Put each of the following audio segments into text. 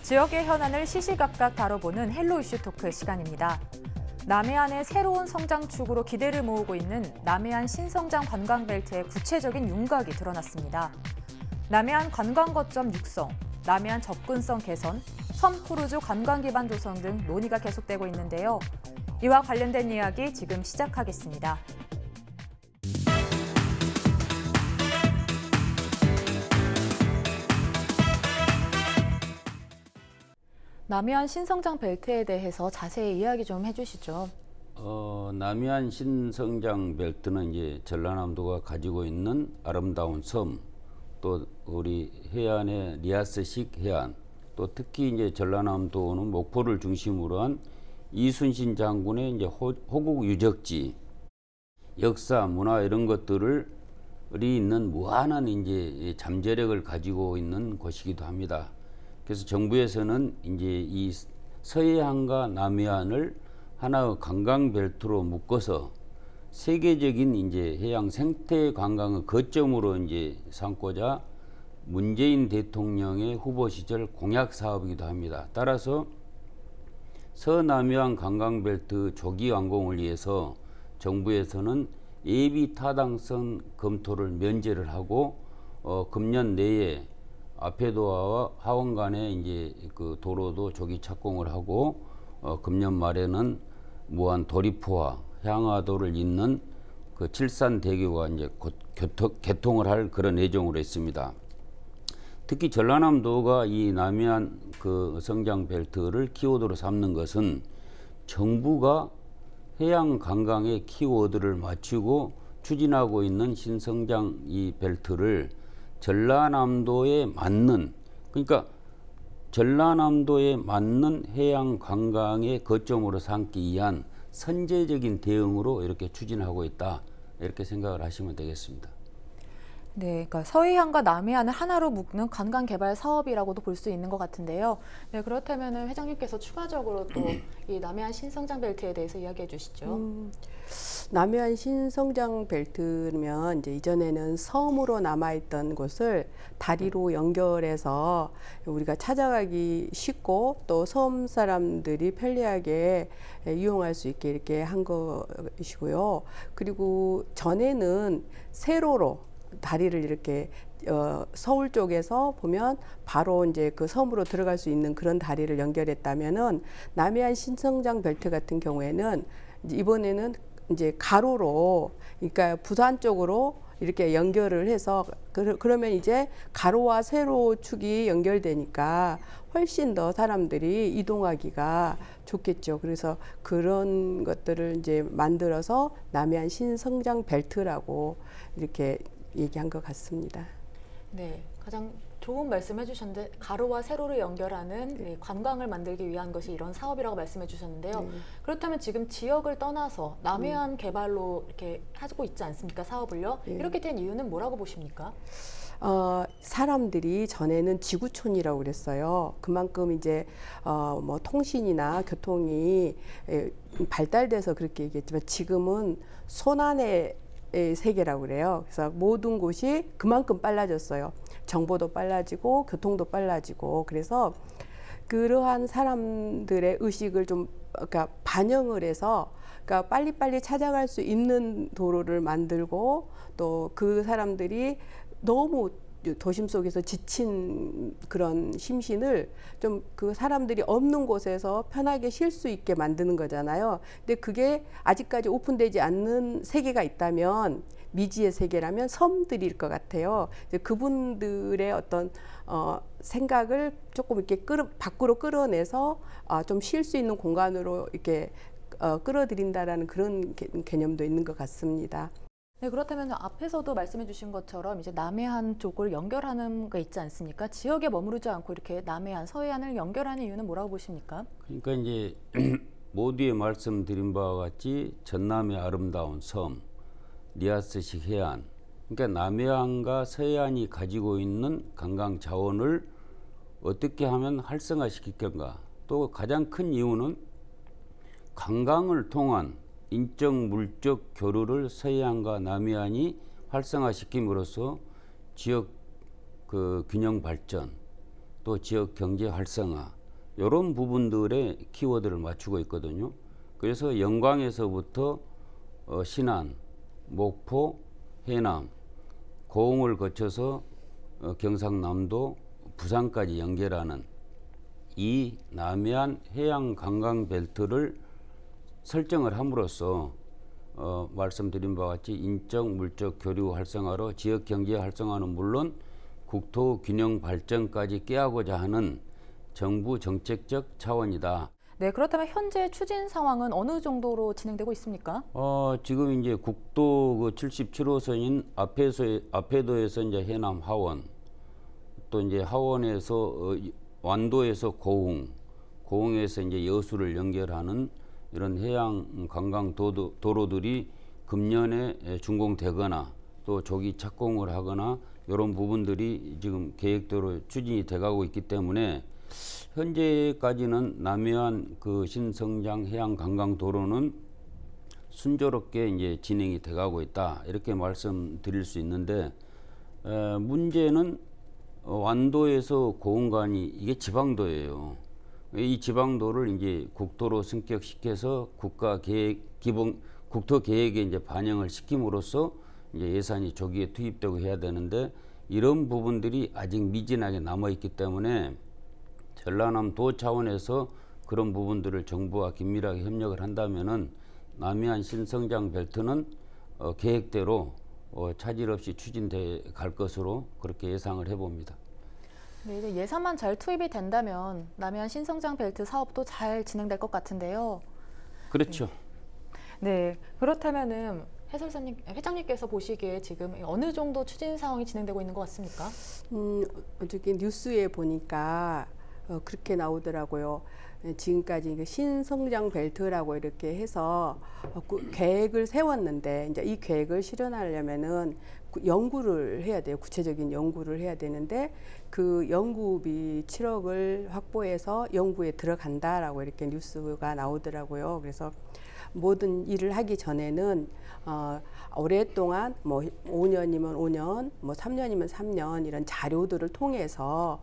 지역의 현안을 시시각각 다뤄보는 헬로 이슈 토크 시간입니다. 남해안의 새로운 성장축으로 기대를 모으고 있는 남해안 신성장 관광벨트의 구체적인 윤곽이 드러났습니다. 남해안 관광 거점 육성, 남해안 접근성 개선, 섬크루즈 관광 기반 조성 등 논의가 계속되고 있는데요. 이와 관련된 이야기 지금 시작하겠습니다. 남해안 신성장 벨트에 대해서 자세히 이야기 좀 해주시죠. 남해안 신성장 벨트는 이제 전라남도가 가지고 있는 아름다운 섬, 또 우리 해안의 리아스식 해안, 또 특히 이제 전라남도는 목포를 중심으로 한 이순신 장군의 이제 호국 유적지, 역사, 문화 이런 것들을 있는 무한한 이제 잠재력을 가지고 있는 곳이기도 합니다. 그래서 정부에서는 이제 이 서해안과 남해안을 하나의 관광 벨트로 묶어서 세계적인 이제 해양 생태 관광의 거점으로 이제 삼고자 문재인 대통령의 후보 시절 공약 사업이기도 합니다. 따라서 서남해안 관광 벨트 조기 완공을 위해서 정부에서는 예비 타당성 검토를 면제를 하고 금년 내에 아페도와 하원 간의 이제 그 도로도 조기 착공을 하고 금년 말에는 무한 도리포와 향화도를 잇는 그 칠산대교가 이제 곧 개통을 할 그런 예정으로 있습니다. 특히 전라남도가 이 남해안 그 성장 벨트를 키워드로 삼는 것은 정부가 해양 관광의 키워드를 맞추고 추진하고 있는 신성장 이 벨트를 전라남도에 맞는, 그러니까 전라남도에 맞는 해양 관광의 거점으로 삼기 위한 선제적인 대응으로 이렇게 추진하고 있다, 이렇게 생각을 하시면 되겠습니다. 네, 그러니까 서해안과 남해안을 하나로 묶는 관광 개발 사업이라고도 볼 수 있는 것 같은데요. 네, 그렇다면 회장님께서 추가적으로 또 이 남해안 신성장 벨트에 대해서 이야기해 주시죠. 남해안 신성장 벨트면 이제 이전에는 섬으로 남아있던 곳을 다리로 연결해서 우리가 찾아가기 쉽고 또 섬 사람들이 편리하게 이용할 수 있게 이렇게 한 것이고요. 그리고 전에는 세로로 다리를 이렇게 서울 쪽에서 보면 바로 이제 그 섬으로 들어갈 수 있는 그런 다리를 연결했다면은 남해안 신성장 벨트 같은 경우에는 이번에는 이제 가로로, 그러니까 부산 쪽으로 이렇게 연결을 해서 그러면 이제 가로와 세로 축이 연결되니까 훨씬 더 사람들이 이동하기가 좋겠죠. 그래서 그런 것들을 이제 만들어서 남해안 신성장 벨트라고 이렇게 얘기한 것 같습니다. 네, 가장 좋은 말씀해 주셨는데 가로와 세로를 연결하는 관광을 만들기 위한 것이 이런 사업이라고 말씀해 주셨는데요. 그렇다면 지금 지역을 떠나서 남해안 개발로 이렇게 하고 있지 않습니까? 사업을요. 이렇게 된 이유는 뭐라고 보십니까? 사람들이 전에는 지구촌이라고 그랬어요. 그만큼 이제 뭐 통신이나 교통이 발달돼서 그렇게 얘기했지만 지금은 손안의 세계라고 그래요. 그래서 모든 곳이 그만큼 빨라졌어요. 정보도 빨라지고 교통도 빨라지고, 그래서 그러한 사람들의 의식을 좀 그러니까 반영을 해서, 그러니까 빨리빨리 찾아갈 수 있는 도로를 만들고, 또 그 사람들이 너무 도심 속에서 지친 그런 심신을 좀 그 사람들이 없는 곳에서 편하게 쉴 수 있게 만드는 거잖아요. 근데 그게 아직까지 오픈되지 않는 세계가 있다면, 미지의 세계라면 섬들일 것 같아요. 이제 그분들의 어떤 생각을 조금 이렇게 밖으로 끌어내서 좀 쉴 수 있는 공간으로 이렇게 끌어들인다라는 그런 개념도 있는 것 같습니다. 네, 그렇다면 앞에서도 말씀해 주신 것처럼 이제 남해안 쪽을 연결하는 게 있지 않습니까? 지역에 머무르지 않고 이렇게 남해안, 서해안을 연결하는 이유는 뭐라고 보십니까? 그러니까 이제 모두에 말씀드린 바와 같이 전남의 아름다운 섬, 리아스식 해안, 그러니까 남해안과 서해안이 가지고 있는 관광 자원을 어떻게 하면 활성화시킬 건가. 또 가장 큰 이유는 관광을 통한 인적 물적 교류를 서해안과 남해안이 활성화시킴으로써 지역 그 균형 발전, 또 지역 경제 활성화 이런 부분들의 키워드를 맞추고 있거든요. 그래서 영광에서부터 신안, 목포, 해남, 고흥을 거쳐서 경상남도, 부산까지 연결하는 이 남해안 해양 관광 벨트를 설정을 함으로써 말씀드린 바와 같이 인적, 물적 교류 활성화로 지역 경제 활성화는 물론 국토 균형 발전까지 꾀하고자 하는 정부 정책적 차원이다. 네, 그렇다면 현재 추진 상황은 어느 정도로 진행되고 있습니까? 지금 이제 국도 그 77호선인 앞해도에서 이제 해남 하원, 또 이제 하원에서 완도에서 고흥, 고흥에서 이제 여수를 연결하는 이런 해양 관광 도로들이 금년에 준공되거나 또 조기 착공을 하거나 이런 부분들이 지금 계획대로 추진이 돼가고 있기 때문에 현재까지는 남해안 그 신성장 해양 관광 도로는 순조롭게 이제 진행이 돼가고 있다 이렇게 말씀드릴 수 있는데 문제는 완도에서 고흥간이 이게 지방도예요. 이 지방도를 이제 국도로 승격시켜서 국토 계획에 이제 반영을 시킴으로써 이제 예산이 조기에 투입되고 해야 되는데 이런 부분들이 아직 미진하게 남아 있기 때문에 전라남도 차원에서 그런 부분들을 정부와 긴밀하게 협력을 한다면은 남해안 신성장 벨트는 계획대로 차질 없이 추진돼 갈 것으로 그렇게 예상을 해봅니다. 네, 이제 예산만 잘 투입이 된다면 남해안 신성장 벨트 사업도 잘 진행될 것 같은데요. 그렇죠. 네, 그렇다면은 해설사님, 회장님께서 보시기에 지금 어느 정도 추진 상황이 진행되고 있는 것 같습니까? 어저께 뉴스에 보니까 그렇게 나오더라고요. 지금까지 신성장 벨트라고 이렇게 해서 계획을 세웠는데 이제 이 계획을 실현하려면은 연구를 해야 돼요. 구체적인 연구를 해야 되는데 그 연구비 7억을 확보해서 연구에 들어간다라고 이렇게 뉴스가 나오더라고요. 그래서 모든 일을 하기 전에는 오랫동안 뭐 5년이면 5년, 뭐 3년이면 3년 이런 자료들을 통해서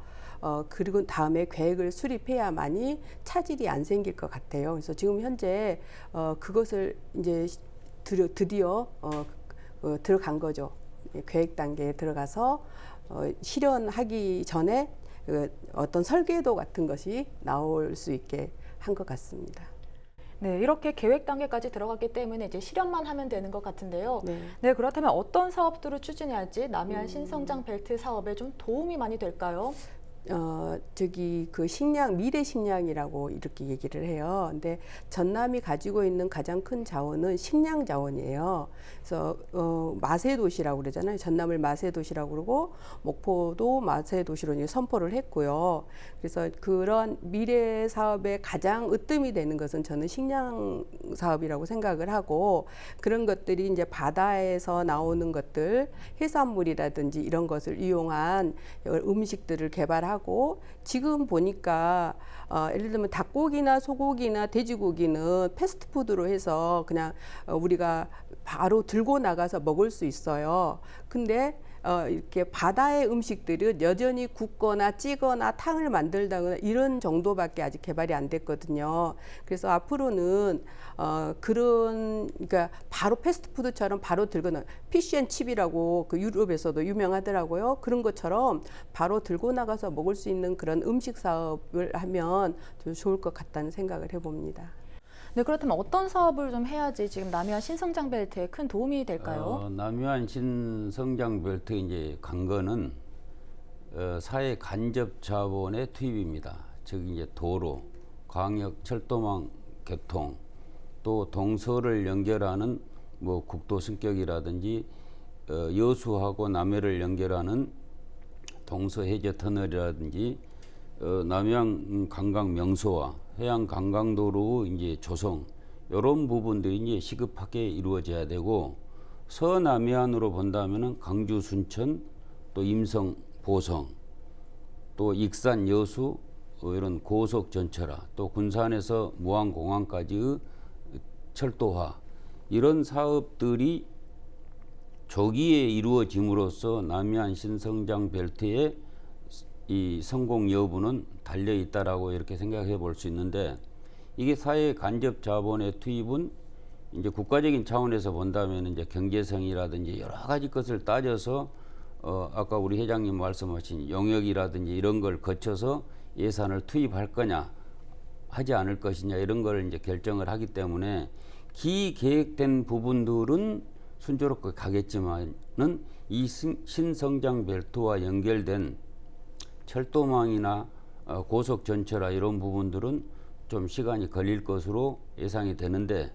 그리고 다음에 계획을 수립해야만이 차질이 안 생길 것 같아요. 그래서 지금 현재 그것을 이제 드디어 들어간 거죠. 계획 단계에 들어가서 실현하기 전에 어떤 설계도 같은 것이 나올 수 있게 한 것 같습니다. 네, 이렇게 계획 단계까지 들어갔기 때문에 이제 실현만 하면 되는 것 같은데요. 네. 네, 그렇다면 어떤 사업들을 추진해야 할지 남해안 신성장 벨트 사업에 좀 도움이 많이 될까요? 그 식량, 미래 식량이라고 이렇게 얘기를 해요. 근데 전남이 가지고 있는 가장 큰 자원은 식량 자원이에요. 그래서 마세 도시라고 그러잖아요. 전남을 마세 도시라고 그러고 목포도 마세 도시로 이제 선포를 했고요. 그래서 그런 미래 사업의 가장 으뜸이 되는 것은 저는 식량 사업이라고 생각을 하고 그런 것들이 이제 바다에서 나오는 것들, 해산물이라든지 이런 것을 이용한 음식들을 개발하고 지금 보니까 예를 들면 닭고기나 소고기나 돼지고기는 패스트푸드로 해서 그냥 우리가 바로 들고 나가서 먹을 수 있어요. 근데 이렇게 바다의 음식들은 여전히 굽거나 찌거나 탕을 만들다거나 이런 정도밖에 아직 개발이 안 됐거든요. 그래서 앞으로는 그러니까 바로 패스트푸드처럼 바로 들고 나 피쉬앤칩이라고 그 유럽에서도 유명하더라고요. 그런 것처럼 바로 들고 나가서 먹을 수 있는 그런 음식 사업을 하면 좀 좋을 것 같다는 생각을 해봅니다. 네, 그렇다면 어떤 사업을 좀 해야지 지금 남해안 신성장 벨트에 큰 도움이 될까요? 남해안 신성장 벨트 이제 관건은 사회 간접 자본의 투입입니다. 즉 이제 도로, 광역 철도망 개통, 또 동서를 연결하는 뭐 국도 승격이라든지 여수하고 남해를 연결하는 동서 해저 터널이라든지 남해안 관광 명소와 해양 관광도로 이제 조성 이런 부분들이 이제 시급하게 이루어져야 되고 서남해안으로 본다면은 강주 순천 또 임성 보성 또 익산 여수 이런 고속 전철화 또 군산에서 무안공항까지의 철도화 이런 사업들이 조기에 이루어짐으로써 남해안 신성장 벨트의 이 성공 여부는 달려 있다라고 이렇게 생각해 볼 수 있는데, 이게 사회 간접 자본의 투입은 이제 국가적인 차원에서 본다면 이제 경제성이라든지 여러 가지 것을 따져서 아까 우리 회장님 말씀하신 영역이라든지 이런 걸 거쳐서 예산을 투입할 거냐 하지 않을 것이냐 이런 걸 이제 결정을 하기 때문에 기계획된 부분들은 순조롭게 가겠지만은 이 신성장 벨트와 연결된 철도망이나 고속 전철화 이런 부분들은 좀 시간이 걸릴 것으로 예상이 되는데,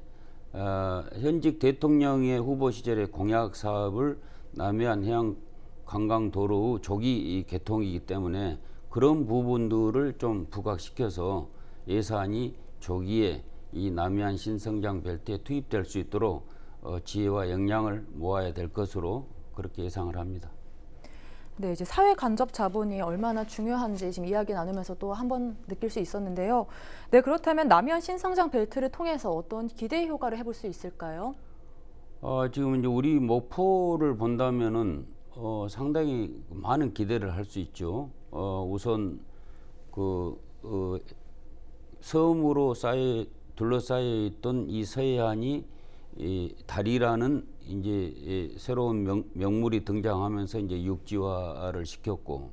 현직 대통령의 후보 시절의 공약 사업을 남해안 해양 관광도로의 조기 개통이기 때문에 그런 부분들을 좀 부각시켜서 예산이 조기에 이 남해안 신성장 벨트에 투입될 수 있도록 지혜와 역량을 모아야 될 것으로 그렇게 예상을 합니다. 네, 이제 사회 간접 자본이 얼마나 중요한지 지금 이야기 나누면서 또 한번 느낄 수 있었는데요. 네, 그렇다면 남해안 신성장 벨트를 통해서 어떤 기대 효과를 해볼 수 있을까요? 지금 이제 우리 목포를 본다면은 상당히 많은 기대를 할 수 있죠. 우선 그 섬으로 둘러싸여 있던 이 서해안이 이 다리라는 이제 새로운 명물이 등장하면서 이제 육지화를 시켰고,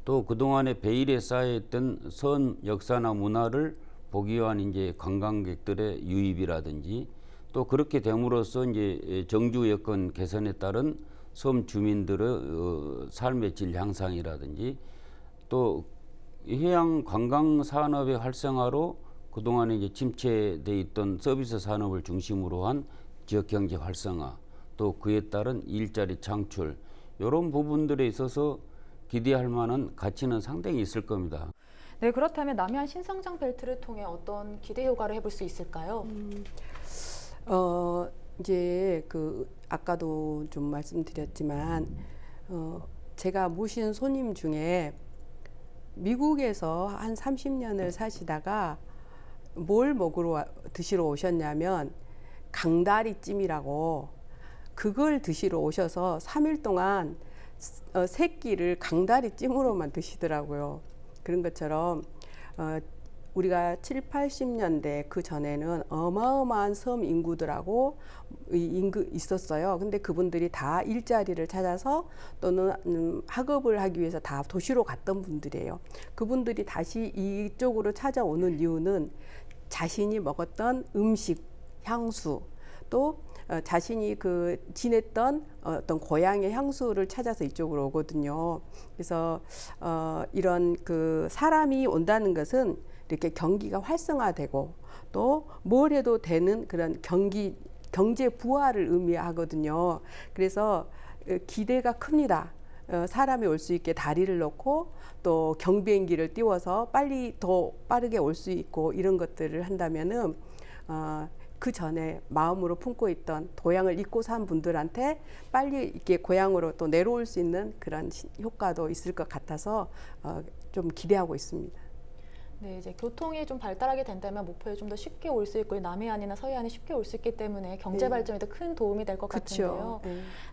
또 그동안에 베일에 쌓여있던 선 역사나 문화를 보기 위한 이제 관광객들의 유입이라든지, 또 그렇게 됨으로써 이제 정주 여건 개선에 따른 섬 주민들의 삶의 질 향상이라든지, 또 해양 관광 산업의 활성화로 그동안에 이제 침체돼 있던 서비스 산업을 중심으로 한 지역 경제 활성화, 또 그에 따른 일자리 창출, 이런 부분들에 있어서 기대할 만한 가치는 상당히 있을 겁니다. 네, 그렇다면 남해안 신성장 벨트를 통해 어떤 기대 효과를 해볼 수 있을까요? 이제 그 아까도 좀 말씀드렸지만 제가 모신 손님 중에 미국에서 한 30년을 사시다가 뭘 드시러 오셨냐면 강다리찜이라고, 그걸 드시러 오셔서 3일 동안 세 끼를 강다리찜으로만 드시더라고요. 그런 것처럼 우리가 7, 80년대 그 전에는 어마어마한 섬 인구들하고 있었어요. 근데 그분들이 다 일자리를 찾아서 또는 학업을 하기 위해서 다 도시로 갔던 분들이에요. 그분들이 다시 이쪽으로 찾아오는 이유는 자신이 먹었던 음식, 향수, 또 자신이 지냈던 어떤 고향의 향수를 찾아서 이쪽으로 오거든요. 그래서 이런 사람이 온다는 것은 이렇게 경기가 활성화되고 또 뭘 해도 되는 그런 경제 부활을 의미하거든요. 그래서 기대가 큽니다. 사람이 올 수 있게 다리를 놓고 또 경비행기를 띄워서 더 빠르게 올 수 있고, 이런 것들을 한다면은 그 전에 마음으로 품고 있던 도양을 잊고 산 분들한테 빨리 이렇게 고향으로 또 내려올 수 있는 그런 효과도 있을 것 같아서 좀 기대하고 있습니다. 네, 이제 교통이 좀 발달하게 된다면 목포에 좀 더 쉽게 올 수 있고, 남해안이나 서해안이 쉽게 올 수 있기 때문에 경제 발전에도 큰 도움이 될 것 같은데요.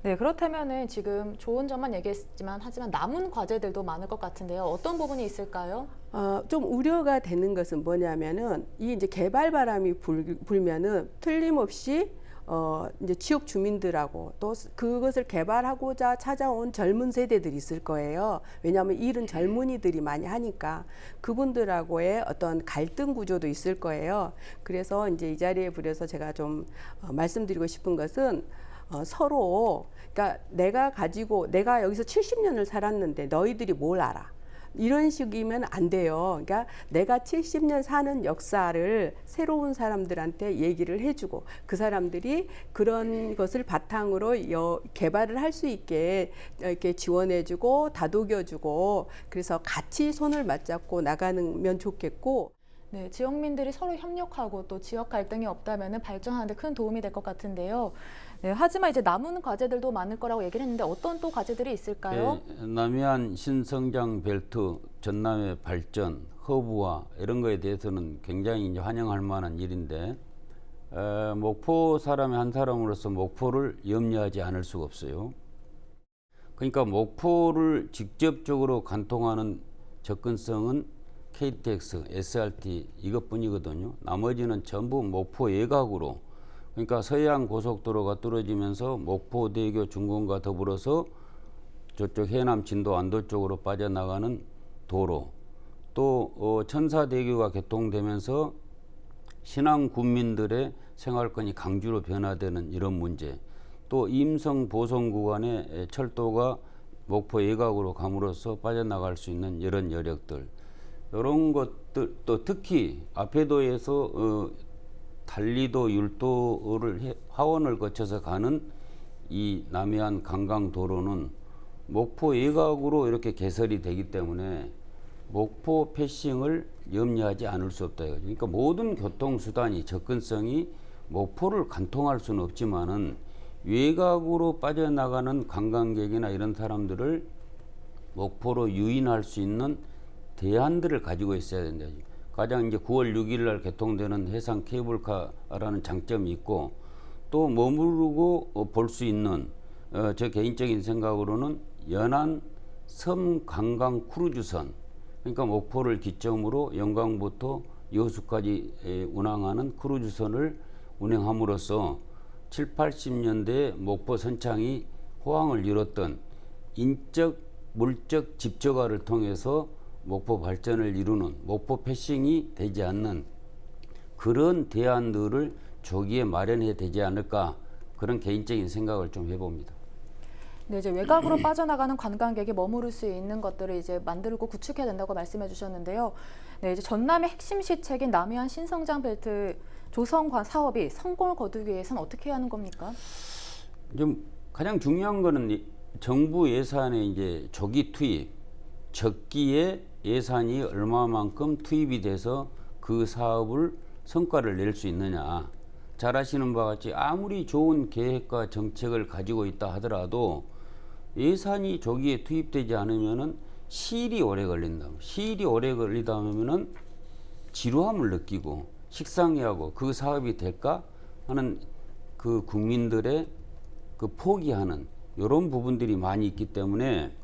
네, 그렇다면은 지금 좋은 점만 얘기했지만 하지만 남은 과제들도 많을 것 같은데요. 어떤 부분이 있을까요? 좀 우려가 되는 것은 뭐냐면은 이 이제 개발 바람이 불면은 틀림없이 이제 지역 주민들하고 또 그것을 개발하고자 찾아온 젊은 세대들이 있을 거예요. 왜냐하면 일은 젊은이들이 많이 하니까 그분들하고의 어떤 갈등 구조도 있을 거예요. 그래서 이제 이 자리에 불여서 제가 좀 말씀드리고 싶은 것은 서로, 그러니까 내가 여기서 70년을 살았는데 너희들이 뭘 알아? 이런 식이면 안 돼요. 그러니까 내가 70년 사는 역사를 새로운 사람들한테 얘기를 해주고, 그 사람들이 그런 것을 바탕으로 개발을 할 수 있게 이렇게 지원해주고 다독여주고, 그래서 같이 손을 맞잡고 나가면 좋겠고. 네, 지역민들이 서로 협력하고 또 지역 갈등이 없다면 발전하는 데 큰 도움이 될 것 같은데요. 네, 하지만 이제 남은 과제들도 많을 거라고 얘기를 했는데 어떤 또 과제들이 있을까요? 네, 남해안 신성장 벨트, 전남의 발전, 허브화 이런 거에 대해서는 굉장히 이제 환영할 만한 일인데, 목포 사람의 한 사람으로서 목포를 염려하지 않을 수가 없어요. 그러니까 목포를 직접적으로 관통하는 접근성은 KTX, SRT 이것뿐이거든요. 나머지는 전부 목포 외곽으로, 그러니까 서해안 고속도로가 뚫어지면서 목포대교 준공과 더불어서 저쪽 해남 진도 안도 쪽으로 빠져나가는 도로, 또 천사대교가 개통되면서 신안 군민들의 생활권이 강주로 변화되는 이런 문제, 또 임성 보성 구간의 철도가 목포 외곽으로 감으로써 빠져나갈 수 있는 이런 여력들, 이런 것들, 또 특히 아페도에서 달리도 율도를 하원을 거쳐서 가는 이 남해안 관광도로는 목포 외곽으로 이렇게 개설이 되기 때문에 목포 패싱을 염려하지 않을 수 없다. 그러니까 모든 교통수단이 접근성이 목포를 관통할 수는 없지만은 외곽으로 빠져나가는 관광객이나 이런 사람들을 목포로 유인할 수 있는 대안들을 가지고 있어야 된다. 가장 이제 9월 6일 날 개통되는 해상 케이블카라는 장점이 있고, 또 머무르고 볼 수 있는 제 개인적인 생각으로는 연안 섬 관광 크루즈선, 그러니까 목포를 기점으로 영광부터 여수까지 운항하는 크루즈선을 운행함으로써 7, 80년대 목포 선창이 호황을 이뤘던 인적, 물적 집저가를 통해서 목포 발전을 이루는 목포 패싱이 되지 않는 그런 대안들을 조기에 마련해야 되지 않을까, 그런 개인적인 생각을 좀 해봅니다. 네, 이제 외곽으로 빠져나가는 관광객이 머무를 수 있는 것들을 이제 만들고 구축해야 된다고 말씀해 주셨는데요. 네, 이제 전남의 핵심 시책인 남해안 신성장 벨트 조성 사업이 성공을 거두기 위해서는 어떻게 해야 하는 겁니까? 좀 가장 중요한 거는 정부 예산의 이제 조기 투입, 적기에 예산이 얼마만큼 투입이 돼서 그 사업을 성과를 낼 수 있느냐. 잘 아시는 바와 같이 아무리 좋은 계획과 정책을 가지고 있다 하더라도 예산이 조기에 투입되지 않으면은 시일이 오래 걸린다. 시일이 오래 걸리다 하면은 지루함을 느끼고 식상해하고 그 사업이 될까 하는 그 국민들의 그 포기하는 이런 부분들이 많이 있기 때문에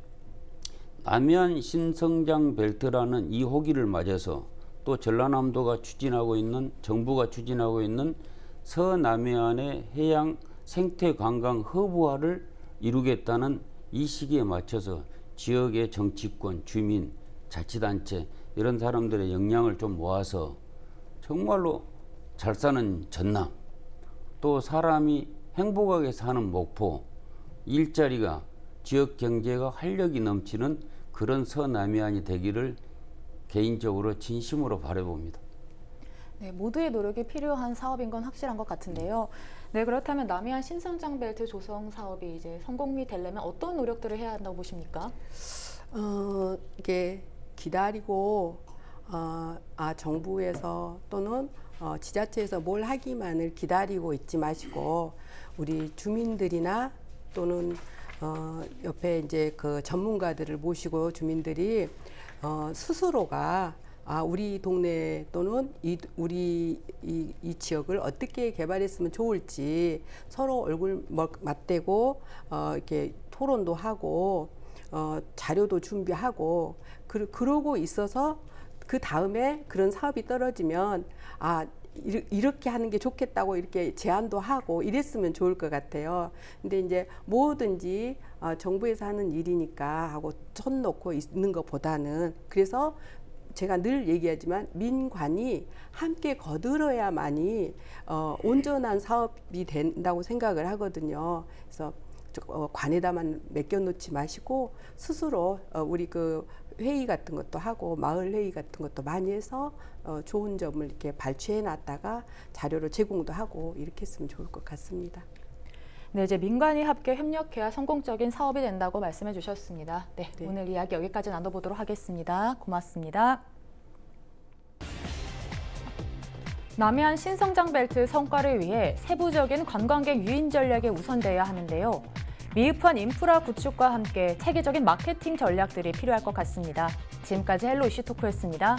남해안 신성장 벨트라는 이 호기를 맞아서 또 전라남도가 추진하고 있는, 정부가 추진하고 있는 서남해안의 해양 생태 관광 허브화를 이루겠다는 이 시기에 맞춰서 지역의 정치권, 주민, 자치단체 이런 사람들의 역량을 좀 모아서 정말로 잘 사는 전남, 또 사람이 행복하게 사는 목포, 일자리가, 지역 경제가 활력이 넘치는 그런 서남해안이 되기를 개인적으로 진심으로 바라봅니다. 네, 모두의 노력이 필요한 사업인 건 확실한 것 같은데요. 네, 그렇다면 남해안 신성장 벨트 조성 사업이 이제 성공이 되려면 어떤 노력들을 해야 한다고 보십니까? 이게 기다리고 정부에서 또는 지자체에서 뭘 하기만을 기다리고 있지 마시고 우리 주민들이나 또는 옆에 이제 그 전문가들을 모시고 주민들이 스스로가 우리 동네 또는 우리 이 지역을 어떻게 개발했으면 좋을지 서로 얼굴 맞대고 이렇게 토론도 하고 자료도 준비하고 그러고 있어서 그 다음에 그런 사업이 떨어지면 이렇게 하는 게 좋겠다고 이렇게 제안도 하고 이랬으면 좋을 것 같아요. 근데 이제 뭐든지 정부에서 하는 일이니까 하고 손 놓고 있는 것보다는, 그래서 제가 늘 얘기하지만 민관이 함께 거들어야만이 온전한 사업이 된다고 생각을 하거든요. 그래서 관에다만 맡겨놓지 마시고 스스로 우리 그 회의 같은 것도 하고 마을 회의 같은 것도 많이 해서 좋은 점을 이렇게 발췌해 놨다가 자료로 제공도 하고 이렇게 했으면 좋을 것 같습니다. 네, 이제 민간이 함께 협력해야 성공적인 사업이 된다고 말씀해 주셨습니다. 네, 네. 오늘 이야기 여기까지 나눠보도록 하겠습니다. 고맙습니다. 남해안 신성장 벨트 성과를 위해 세부적인 관광객 유인 전략에 우선돼야 하는데요. 미흡한 인프라 구축과 함께 체계적인 마케팅 전략들이 필요할 것 같습니다. 지금까지 헬로 이슈 토크였습니다.